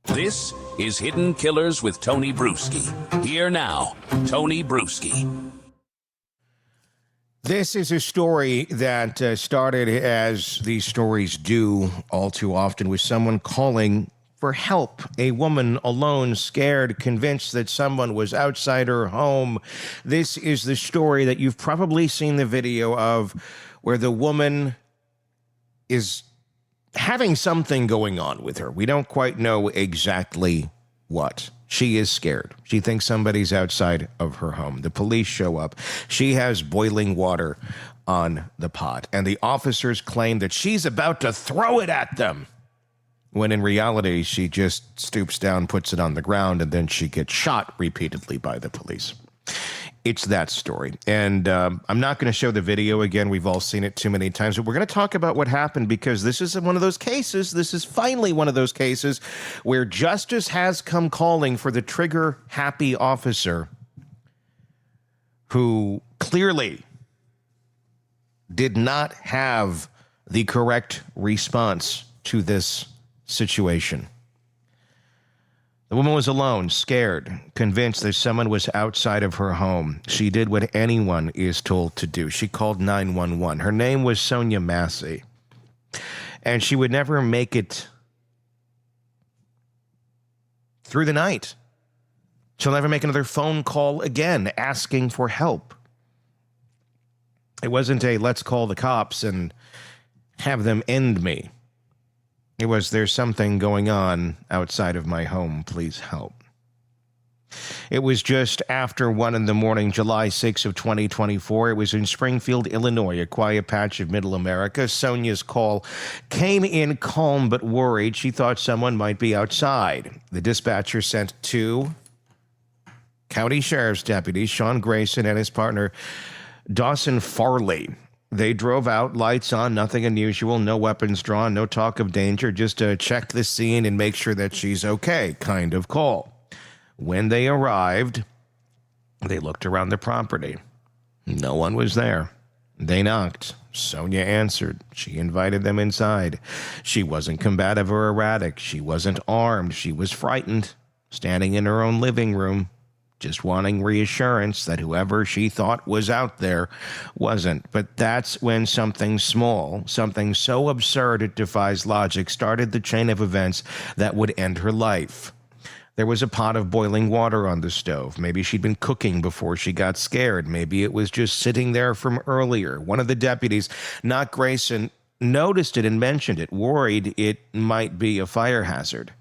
This is Hidden Killers with Tony Brueski. Here now, Tony Brueski. This is a story that started, as these stories do all too often, with someone calling for help. A woman alone, scared, convinced that someone was outside her home. This is the story that you've probably seen the video of, where the woman is having something going on with her. We don't quite know exactly what. She is scared. She thinks somebody's outside of her home. The police show up. She has boiling water on the pot, and the officers claim that she's about to throw it at them, when in reality, she just stoops down, puts it on the ground, and then she gets shot repeatedly by the police. It's that story. And I'm not going to show the video again. We've all seen it too many times. But we're going to talk about what happened, because this is one of those cases. This is finally one of those cases where justice has come calling for the trigger-happy officer who clearly did not have the correct response to this situation. The woman was alone, scared, convinced that someone was outside of her home. She did what anyone is told to do. She called 911. Her name was Sonya Massey, and she would never make it through the night. She'll never make another phone call again asking for help. It wasn't a let's call the cops and have them end me. It was, there's something going on outside of my home, please help. It was just after 1 a.m, July 6 of 2024. It was in Springfield, Illinois, a quiet patch of middle America. Sonia's call came in calm but worried. She thought someone might be outside. The dispatcher sent 2 county sheriff's deputies, Sean Grayson and his partner, Dawson Farley. They drove out, lights on, nothing unusual, no weapons drawn, no talk of danger, just to check the scene and make sure that she's okay kind of call. When they arrived, they looked around the property. No one was there. They knocked. Sonya answered. She invited them inside. She wasn't combative or erratic. She wasn't armed. She was frightened, standing in her own living room, just wanting reassurance that whoever she thought was out there wasn't. But that's when something small, something so absurd it defies logic, started the chain of events that would end her life. There was a pot of boiling water on the stove. Maybe she'd been cooking before she got scared. Maybe it was just sitting there from earlier. One of the deputies, not Grayson, noticed it and mentioned it, worried it might be a fire hazard.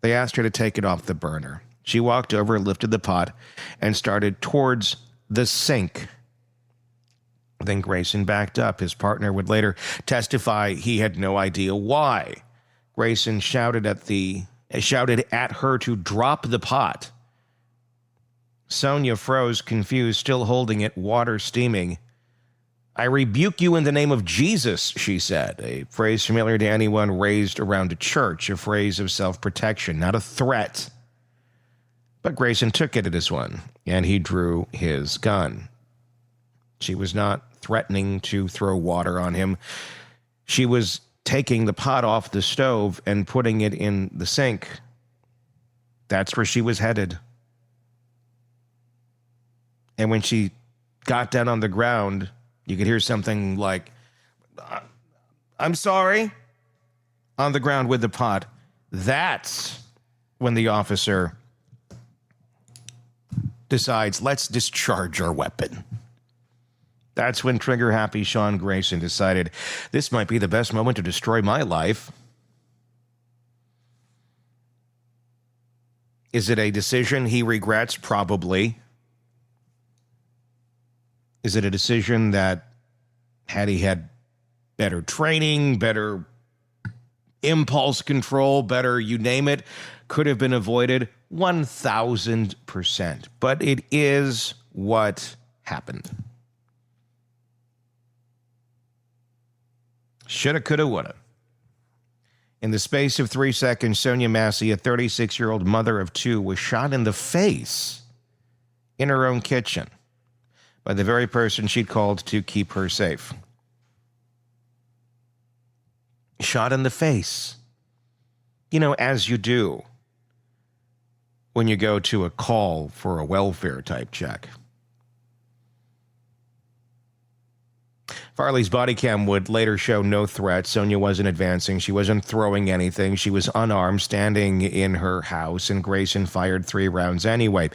They asked her to take it off the burner. She walked over, lifted the pot, and started towards the sink. Then Grayson backed up. His partner would later testify he had no idea why. Grayson shouted at her to drop the pot. Sonya froze, confused, still holding it, water steaming. "I rebuke you in the name of Jesus," she said, a phrase familiar to anyone raised around a church, a phrase of self-protection, not a threat. But Grayson took it as one, and he drew his gun. She was not threatening to throw water on him. She was taking the pot off the stove and putting it in the sink. That's where she was headed. And when she got down on the ground, you could hear something like, "I'm sorry," on the ground with the pot. That's when the officer decides, let's discharge our weapon. That's when trigger-happy Sean Grayson decided, this might be the best moment to destroy my life. Is it a decision he regrets? Probably. Is it a decision that, had he had better training, better impulse control, better you name it, could have been avoided? 1,000%. But it is what happened. Shoulda, coulda, woulda. In the space of 3 seconds, Sonya Massey, a 36-year-old mother of 2, was shot in the face in her own kitchen by the very person she'd called to keep her safe. Shot in the face. You know, as you do when you go to a call for a welfare type check. Farley's body cam would later show no threat. Sonya wasn't advancing. She wasn't throwing anything. She was unarmed, standing in her house, and Grayson fired 3 rounds anyway.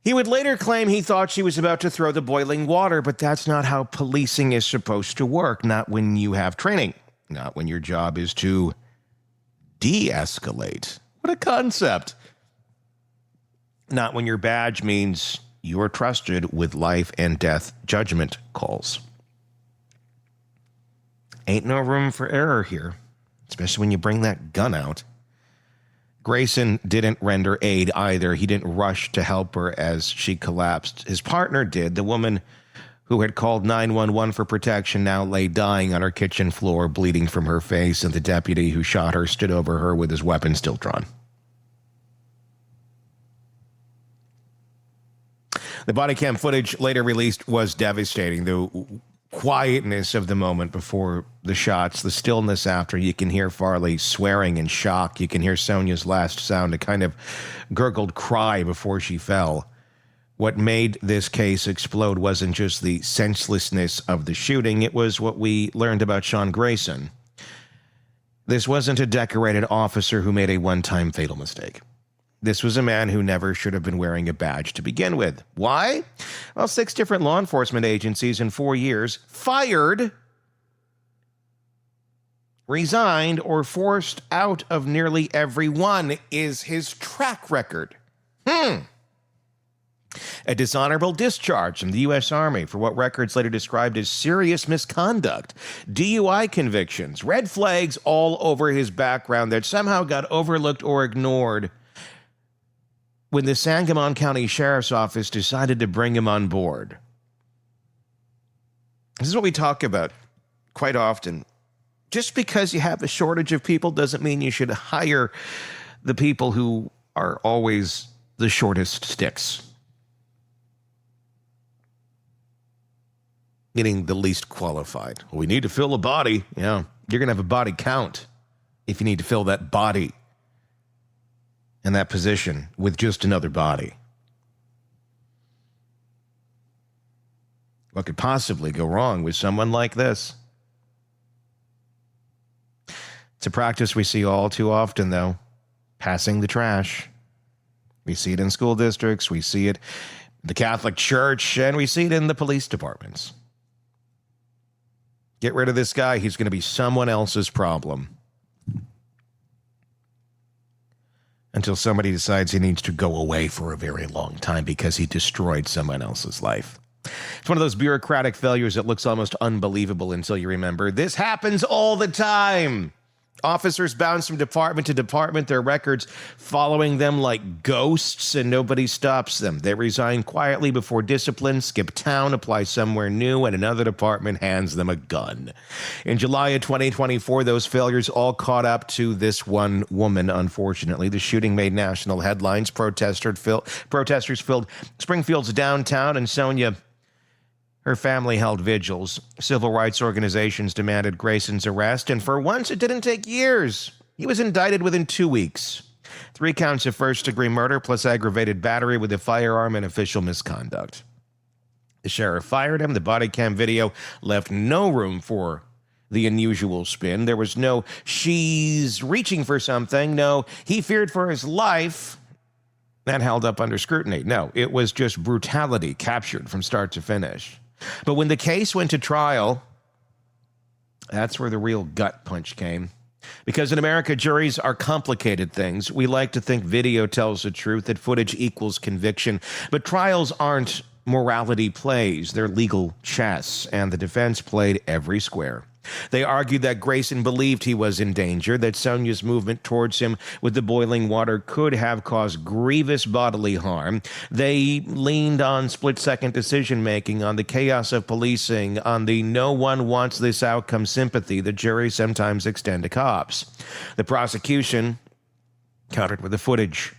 He would later claim he thought she was about to throw the boiling water, but that's not how policing is supposed to work. Not when you have training. Not when your job is to de-escalate. What a concept. Not when your badge means you're trusted with life and death judgment calls. Ain't no room for error here, especially when you bring that gun out. Grayson didn't render aid either. He didn't rush to help her as she collapsed. His partner did. The woman who had called 911 for protection now lay dying on her kitchen floor, bleeding from her face, and the deputy who shot her stood over her with his weapon still drawn. The body cam footage later released was devastating. The quietness of the moment before the shots, the stillness after, you can hear Farley swearing in shock. You can hear Sonya's last sound, a kind of gurgled cry before she fell. What made this case explode wasn't just the senselessness of the shooting, it was what we learned about Sean Grayson. This wasn't a decorated officer who made a one-time fatal mistake. This was a man who never should have been wearing a badge to begin with. Why? Well, 6 different law enforcement agencies in 4 years fired, resigned, or forced out of nearly every one is his track record. A dishonorable discharge from the U.S. Army for what records later described as serious misconduct, DUI convictions, red flags all over his background that somehow got overlooked or ignored when the Sangamon County Sheriff's Office decided to bring him on board. This is what we talk about quite often. Just because you have a shortage of people doesn't mean you should hire the people who are always the shortest sticks. Getting the least qualified. Well, we need to fill a body. Yeah, you're going to have a body count if you need to fill that body in that position with just another body. What could possibly go wrong with someone like this? It's a practice we see all too often, though. Passing the trash. We see it in school districts, we see it in the Catholic Church, and we see it in the police departments. Get rid of this guy, he's going to be someone else's problem. Until somebody decides he needs to go away for a very long time because he destroyed someone else's life. It's one of those bureaucratic failures that looks almost unbelievable until you remember this happens all the time. Officers bounce from department to department, their records following them like ghosts, and nobody stops them. They resign quietly before discipline, skip town, apply somewhere new, and another department hands them a gun. In July of 2024, those failures all caught up to this one woman, unfortunately. The shooting made national headlines. Protesters filled Springfield's downtown, and Sonya, her family held vigils. Civil rights organizations demanded Grayson's arrest, and for once, it didn't take years. He was indicted within 2 weeks. 3 counts of first-degree murder plus aggravated battery with a firearm and official misconduct. The sheriff fired him. The body cam video left no room for the unusual spin. There was no, she's reaching for something. No, he feared for his life. That held up under scrutiny. No, it was just brutality captured from start to finish. But when the case went to trial, that's where the real gut punch came. Because in America, juries are complicated things. We like to think video tells the truth, that footage equals conviction. But trials aren't morality plays. They're legal chess, and the defense played every square. They argued that Grayson believed he was in danger, that Sonya's movement towards him with the boiling water could have caused grievous bodily harm. They leaned on split-second decision-making, on the chaos of policing, on the no one wants this outcome sympathy the jury sometimes extend to cops. The prosecution countered with the footage,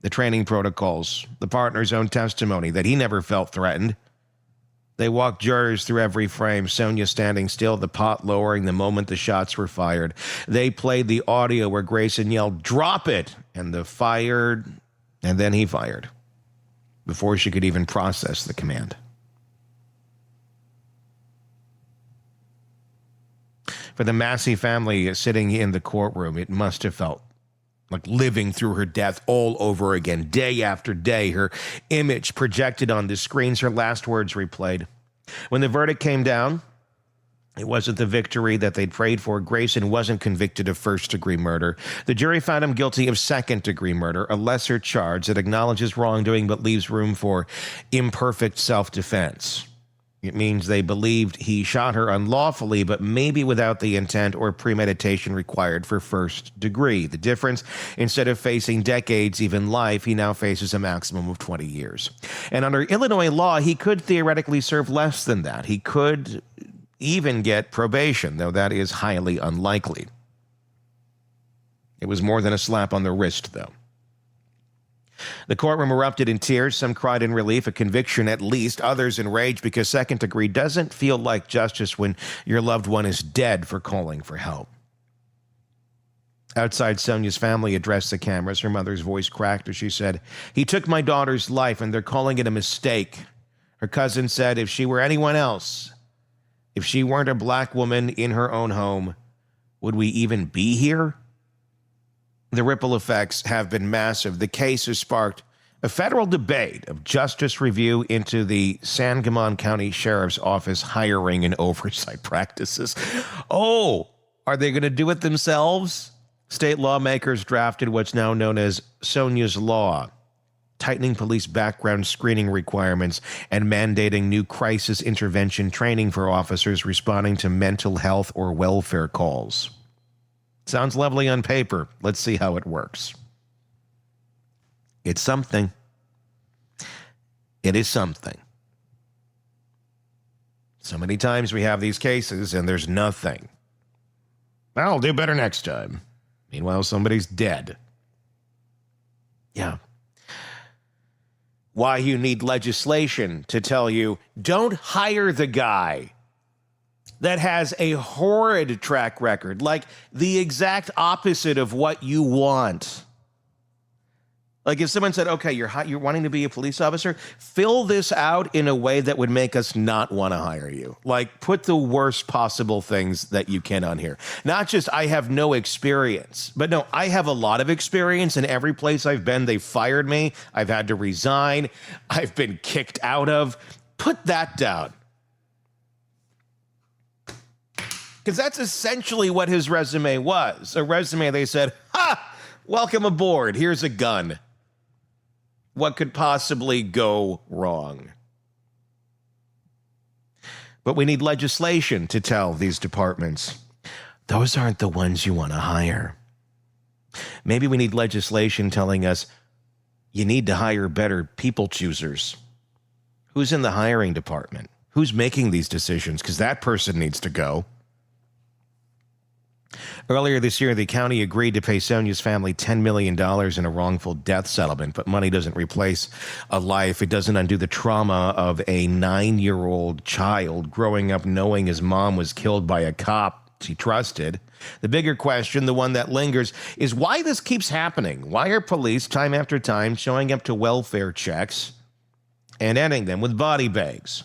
the training protocols, the partner's own testimony that he never felt threatened. They walked jurors through every frame, Sonya standing still, the pot lowering the moment the shots were fired. They played the audio where Grayson yelled, "Drop it!" and the fired And then he fired before she could even process the command. For the Massey family sitting in the courtroom, it must have felt like living through her death all over again, day after day, her image projected on the screens, her last words replayed. When the verdict came down, it wasn't the victory that they'd prayed for. Grayson wasn't convicted of first-degree murder. The jury found him guilty of second-degree murder, a lesser charge that acknowledges wrongdoing but leaves room for imperfect self-defense. It means they believed he shot her unlawfully, but maybe without the intent or premeditation required for first degree. The difference, instead of facing decades, even life, he now faces a maximum of 20 years. And under Illinois law, he could theoretically serve less than that. He could even get probation, though that is highly unlikely. It was more than a slap on the wrist, though. The courtroom erupted in tears. Some cried in relief, a conviction at least. Others in rage because second degree doesn't feel like justice when your loved one is dead for calling for help. Outside, Sonya's family addressed the cameras. Her mother's voice cracked as she said, "He took my daughter's life and they're calling it a mistake." Her cousin said if she were anyone else, if she weren't a black woman in her own home, would we even be here? The ripple effects have been massive. The case has sparked a federal debate of justice review into the Sangamon County Sheriff's Office hiring and oversight practices. Oh, are they going to do it themselves? State lawmakers drafted what's now known as Sonya's Law, tightening police background screening requirements and mandating new crisis intervention training for officers responding to mental health or welfare calls. Sounds lovely on paper. Let's see how it works. It's something. It is something. So many times we have these cases and there's nothing. I'll do better next time. Meanwhile, somebody's dead. Yeah. Why you need legislation to tell you, don't hire the guy that has a horrid track record, like the exact opposite of what you want. Like if someone said, okay, you're wanting to be a police officer, fill this out in a way that would make us not want to hire you. Like put the worst possible things that you can on here. Not just I have no experience, but no, I have a lot of experience. In every place I've been, they fired me. I've had to resign. I've been kicked out of. Put that down. Because that's essentially what his resume was. A resume they said, ha, welcome aboard. Here's a gun. What could possibly go wrong? But we need legislation to tell these departments, those aren't the ones you want to hire. Maybe we need legislation telling us, you need to hire better people choosers. Who's in the hiring department? Who's making these decisions? Because that person needs to go. Earlier this year, the county agreed to pay Sonya's family $10 million in a wrongful death settlement, but money doesn't replace a life. It doesn't undo the trauma of a 9-year-old child growing up knowing his mom was killed by a cop she trusted. The bigger question, the one that lingers, is why this keeps happening. Why are police, time after time, showing up to welfare checks and ending them with body bags?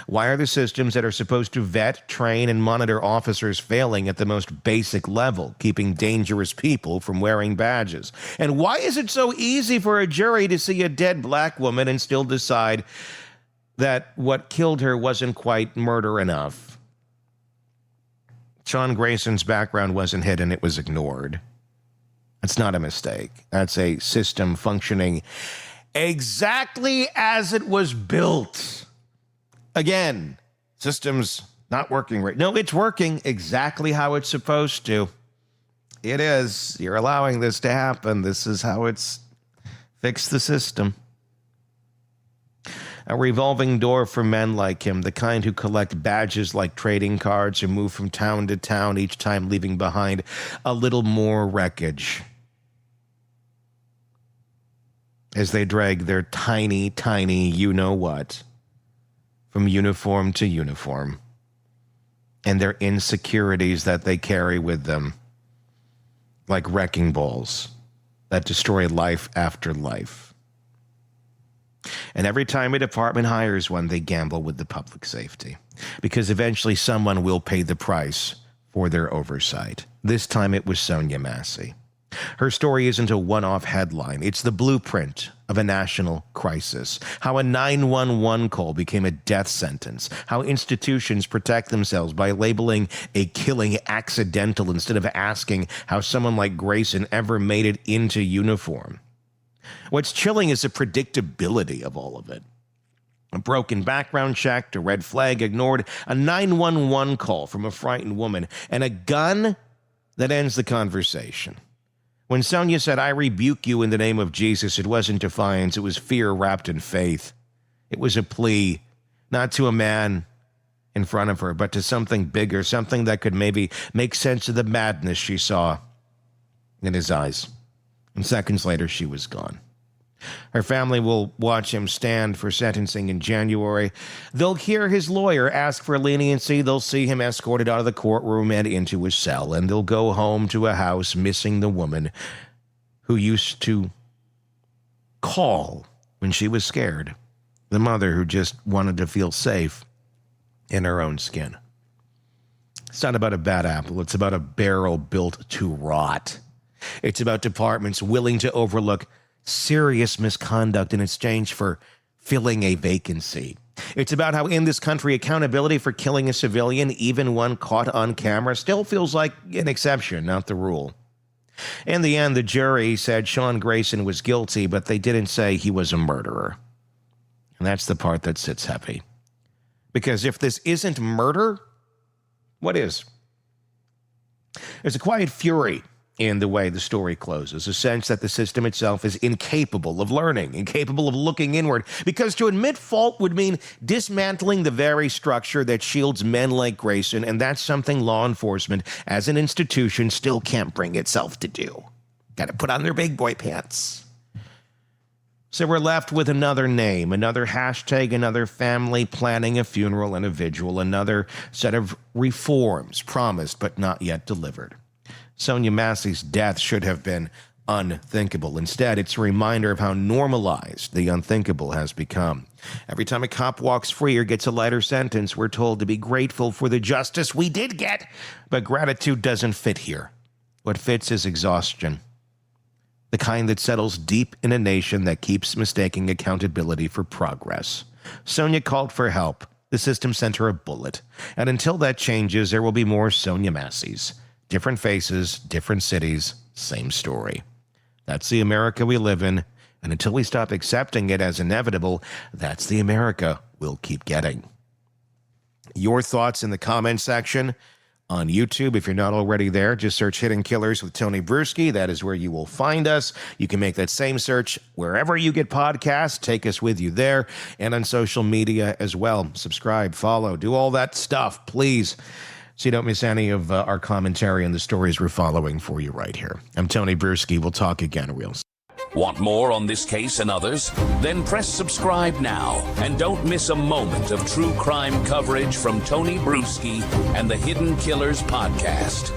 Why are the systems that are supposed to vet, train, and monitor officers failing at the most basic level, keeping dangerous people from wearing badges? And why is it so easy for a jury to see a dead black woman and still decide that what killed her wasn't quite murder enough? Sean Grayson's background wasn't hidden, it was ignored. That's not a mistake. That's a system functioning exactly as it was built. Again, systems not working right. No, it's working exactly how it's supposed to. It is. You're allowing this to happen. This is how it's fixed the system. A revolving door for men like him, the kind who collect badges like trading cards and move from town to town, each time leaving behind a little more wreckage as they drag their tiny, tiny you-know-what from uniform to uniform, and their insecurities that they carry with them like wrecking balls that destroy life after life. And every time a department hires one, they gamble with the public safety. Because eventually someone will pay the price for their oversight. This time it was Sonya Massey. Her story isn't a one-off headline. It's the blueprint of a national crisis. How a 911 call became a death sentence. How institutions protect themselves by labeling a killing accidental instead of asking how someone like Grayson ever made it into uniform. What's chilling is the predictability of all of it. A broken background check, a red flag ignored, a 911 call from a frightened woman, and a gun that ends the conversation. When Sonya said, "I rebuke you in the name of Jesus," it wasn't defiance, it was fear wrapped in faith. It was a plea, not to a man in front of her, but to something bigger, something that could maybe make sense of the madness she saw in his eyes. And seconds later, she was gone. Her family will watch him stand for sentencing in January. They'll hear his lawyer ask for leniency. They'll see him escorted out of the courtroom and into his cell. And they'll go home to a house missing the woman who used to call when she was scared. The mother who just wanted to feel safe in her own skin. It's not about a bad apple. It's about a barrel built to rot. It's about departments willing to overlook serious misconduct in exchange for filling a vacancy. It's about how in this country, accountability for killing a civilian, even one caught on camera, still feels like an exception, not the rule. In the end, the jury said Sean Grayson was guilty, but they didn't say he was a murderer. And that's the part that sits heavy. Because if this isn't murder, what is? There's a quiet fury in the way the story closes, a sense that the system itself is incapable of learning, incapable of looking inward, because to admit fault would mean dismantling the very structure that shields men like Grayson, and that's something law enforcement, as an institution, still can't bring itself to do. Got to put on their big boy pants. So we're left with another name, another hashtag, another family planning a funeral and a vigil, another set of reforms promised but not yet delivered. Sonya Massey's death should have been unthinkable. Instead, it's a reminder of how normalized the unthinkable has become. Every time a cop walks free or gets a lighter sentence, we're told to be grateful for the justice we did get. But gratitude doesn't fit here. What fits is exhaustion. The kind that settles deep in a nation that keeps mistaking accountability for progress. Sonya called for help. The system sent her a bullet. And until that changes, there will be more Sonya Masseys. Different faces, different cities, same story. That's the America we live in, and until we stop accepting it as inevitable, that's the America we'll keep getting. Your thoughts in the comment section on YouTube. If you're not already there, just search Hidden Killers with Tony Brueski. That is where you will find us. You can make that same search wherever you get podcasts. Take us with you there, and on social media as well. Subscribe, follow, do all that stuff, please, so you don't miss any of our commentary and the stories we're following for you right here. I'm Tony Brueski. We'll talk again real soon. Want more on this case and others? Then press subscribe now and don't miss a moment of true crime coverage from Tony Brueski and the Hidden Killers podcast.